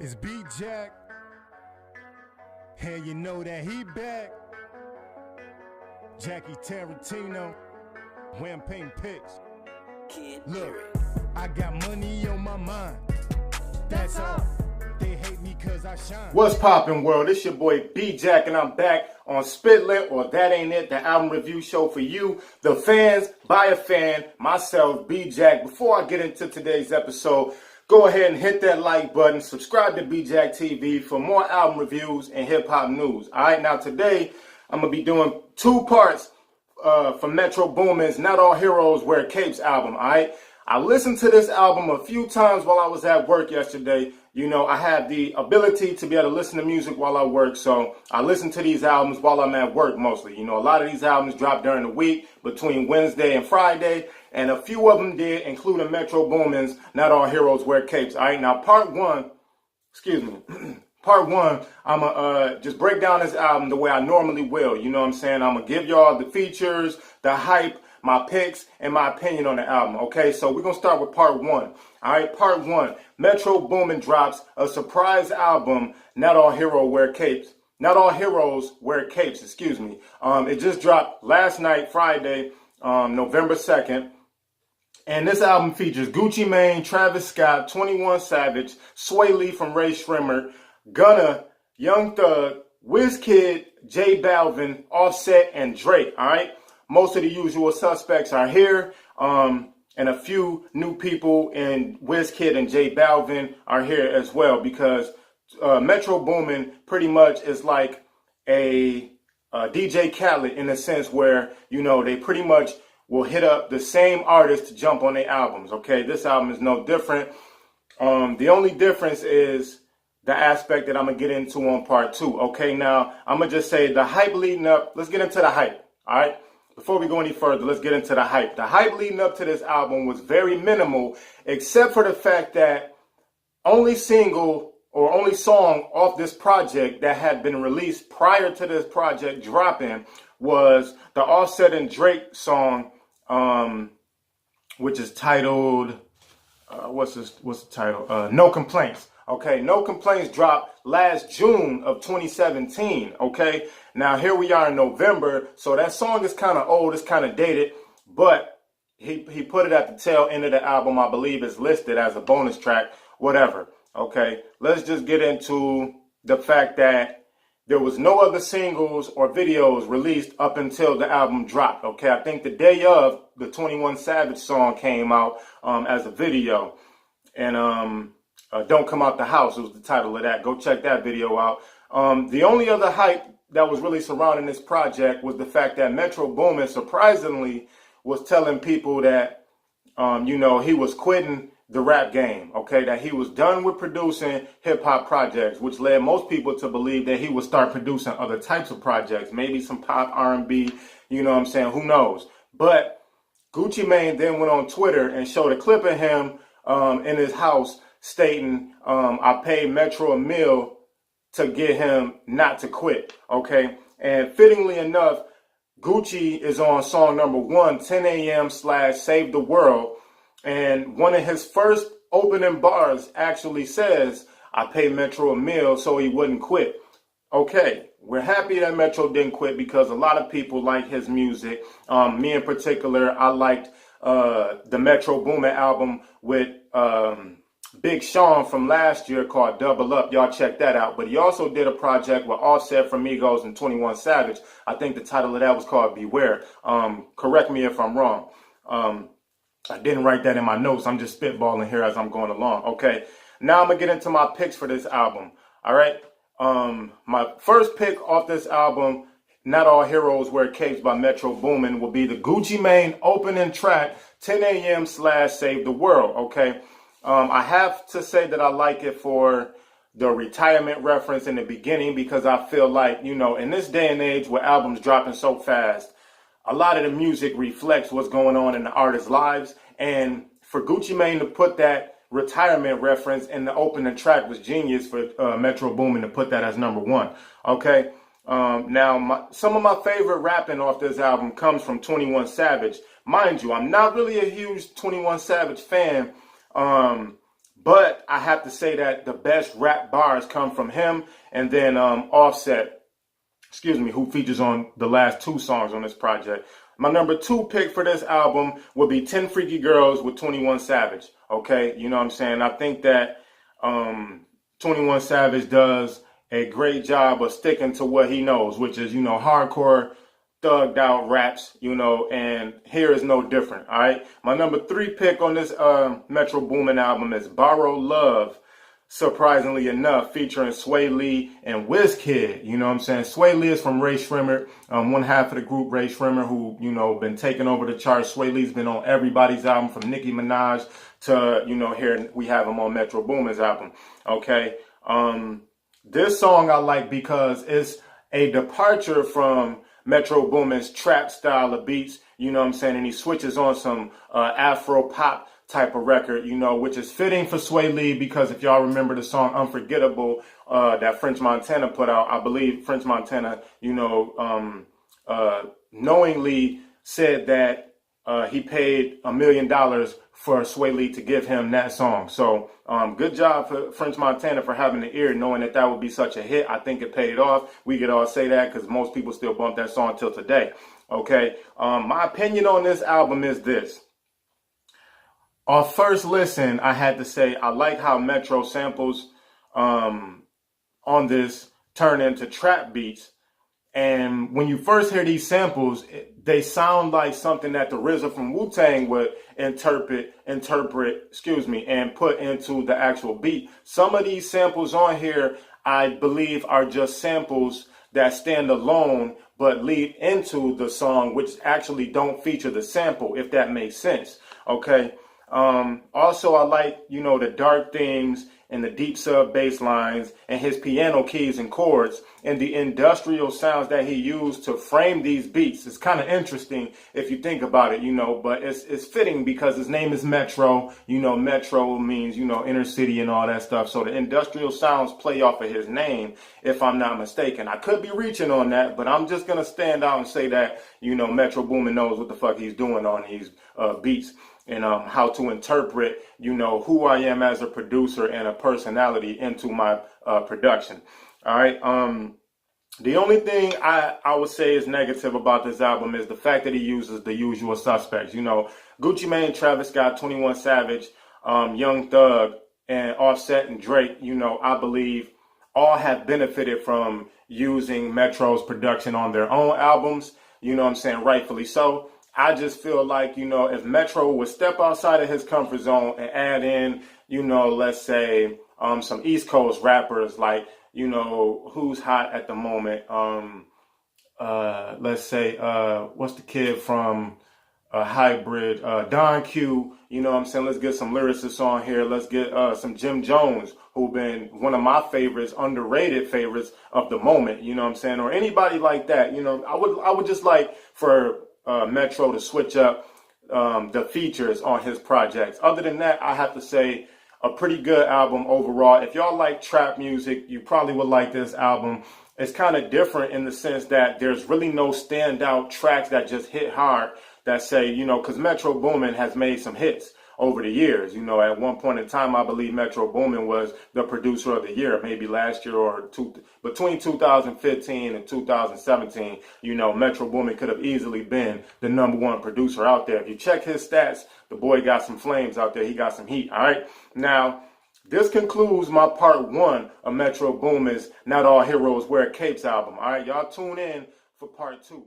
It's B-Jack. And you know that he back. Jackie Tarantino, Wamping Pitch. Look, I got money on my mind. That's all. They hate me cause I shine. What's poppin', world? It's your boy B-Jack, and I'm back on Spitlet, or That Ain't It, the album review show for you, the fans, by a fan, myself, B-Jack. Before I get into today's episode, go ahead and hit that like button, subscribe to B-Jack TV for more album reviews and hip-hop news. All right, now today, I'm going to be doing two parts from Metro Boomin's Not All Heroes Wear Capes album, all right? I listened to this album a few times while I was at work yesterday. You know, I have the ability to be able to listen to music while I work, so I listen to these albums while I'm at work mostly. You know, a lot of these albums drop during the week between Wednesday and Friday, and a few of them did, including Metro Boomin's Not All Heroes Wear Capes. All right, now part one, I'm going to just break down this album the way I normally will. You know what I'm saying? I'm going to give y'all the features, the hype, my picks, and my opinion on the album. Okay, so we're going to start with part one. All right, part one. Metro Boomin drops a surprise album, Not All Heroes Wear Capes. Not All Heroes Wear Capes, excuse me. It just dropped last night, Friday, November 2nd. And this album features Gucci Mane, Travis Scott, 21 Savage, Sway Lee from Ray Shrimmer, Gunna, Young Thug, Wizkid, J Balvin, Offset, and Drake. All right. Most of the usual suspects are here, and a few new people in Wizkid and J Balvin are here as well, because Metro Boomin pretty much is like a DJ Khaled in a sense where, you know, they pretty much will hit up the same artists to jump on their albums. Okay, this album is no different. The only difference is the aspect that I'm going to get into on part two. Okay, now I'm going to just say the hype leading up. Let's get into the hype. All right. Before we go any further, let's get into the hype. The hype leading up to this album was very minimal, except for the fact that only single or only song off this project that had been released prior to this project dropping was the Offset and Drake song, which is titled, what's the title? No Complaints. Okay, No Complaints dropped last June of 2017, okay? Now, here we are in November, so that song is kind of old, it's kind of dated, but he put it at the tail end of the album. I believe it's listed as a bonus track, whatever, okay? Let's just get into the fact that there was no other singles or videos released up until the album dropped, okay? I think the day of, the 21 Savage song came out as a video, and Don't Come Out the House was the title of that. Go check that video out. The only other hype that was really surrounding this project was the fact that Metro Boomin surprisingly was telling people that, you know, he was quitting the rap game, okay, that he was done with producing hip-hop projects, which led most people to believe that he would start producing other types of projects, maybe some pop, R&B, you know what I'm saying, who knows. But Gucci Mane then went on Twitter and showed a clip of him in his house stating, I paid Metro $1 million to get him not to quit, okay? And fittingly enough, Gucci is on song number 1, 10 a.m. / Save the World. And one of his first opening bars actually says, I paid Metro $1 million so he wouldn't quit. Okay, we're happy that Metro didn't quit because a lot of people like his music. Me in particular, I liked the Metro Boomin album with Big Sean from last year called Double Up. Y'all check that out. But he also did a project with Offset from Migos and 21 Savage. I think the title of that was called Beware. Correct me if I'm wrong. I didn't write that in my notes. I'm just spitballing here as I'm going along. Okay, now I'm going to get into my picks for this album. All right. My first pick off this album, Not All Heroes Wear Capes by Metro Boomin, will be the Gucci Mane opening track, 10 a.m. / Save the World. Okay. I have to say that I like it for the retirement reference in the beginning, because I feel like, you know, in this day and age where albums dropping so fast, a lot of the music reflects what's going on in the artists' lives. And for Gucci Mane to put that retirement reference in the opening track was genius for Metro Boomin to put that as number 1. Okay. Now, some of my favorite rapping off this album comes from 21 Savage. Mind you, I'm not really a huge 21 Savage fan. But I have to say that the best rap bars come from him, and then Offset, who features on the last two songs on this project. My number 2 pick for this album would be 10 Freaky Girls with 21 Savage. Okay, you know what I'm saying? I think that 21 Savage does a great job of sticking to what he knows, which is, hardcore, thugged out raps, and here is no different. All right. My number 3 pick on this Metro Boomin album is Borrow Love, surprisingly enough, featuring Sway Lee and Wizkid. You know what I'm saying? Sway Lee is from Ray Shrimmer, one half of the group Ray Shrimmer, who, been taking over the charts. Sway Lee's been on everybody's album from Nicki Minaj to, here we have him on Metro Boomin's album. Okay. This song I like because it's a departure from Metro Boomin's trap style of beats, you know what I'm saying? And he switches on some Afro pop type of record, which is fitting for Sway Lee because if y'all remember the song Unforgettable that French Montana put out, I believe French Montana, knowingly said that he paid $1 million for Sway Lee to give him that song. So good job for French Montana for having the ear, knowing that that would be such a hit. I think it paid off. We could all say that because most people still bump that song till today. Okay. My opinion on this album is this. On first listen, I had to say I like how Metro samples on this turn into trap beats. And when you first hear these samples, they sound like something that the RZA from Wu-Tang would interpret, and put into the actual beat. Some of these samples on here, I believe, are just samples that stand alone, but lead into the song, which actually don't feature the sample, if that makes sense. Okay. Also, I like, the dark themes and the deep sub bass lines and his piano keys and chords and the industrial sounds that he used to frame these beats. It's kind of interesting if you think about it, but it's fitting because his name is Metro. Metro means, inner city and all that stuff. So the industrial sounds play off of his name, if I'm not mistaken. I could be reaching on that, but I'm just going to stand out and say that, Metro Boomin knows what the fuck he's doing on these beats. And how to interpret, who I am as a producer and a personality into my production. All right. The only thing I would say is negative about this album is the fact that he uses the usual suspects. Gucci Mane, Travis Scott, 21 Savage, Young Thug, and Offset and Drake, I believe all have benefited from using Metro's production on their own albums. Rightfully so. I just feel like, if Metro would step outside of his comfort zone and add in, let's say some East Coast rappers like, who's hot at the moment. Let's say, what's the kid from Hybrid? Don Q, Let's get some lyricists on here. Let's get some Jim Jones, who've been one of my favorites, underrated favorites of the moment, or anybody like that. I would just like for Metro to switch up the features on his projects. Other than that, I have to say a pretty good album overall. If y'all like trap music, you probably would like this album. It's kind of different in the sense that there's really no standout tracks that just hit hard that say, because Metro Boomin has made some hits over the years. At one point in time, I believe Metro Boomin was the producer of the year, maybe last year or between 2015 and 2017. Metro Boomin could have easily been the #1 producer out there. If you check his stats, the boy got some flames out there. He got some heat. All right. Now, this concludes my part 1 of Metro Boomin's Not All Heroes Wear Capes album. All right. Y'all tune in for part 2.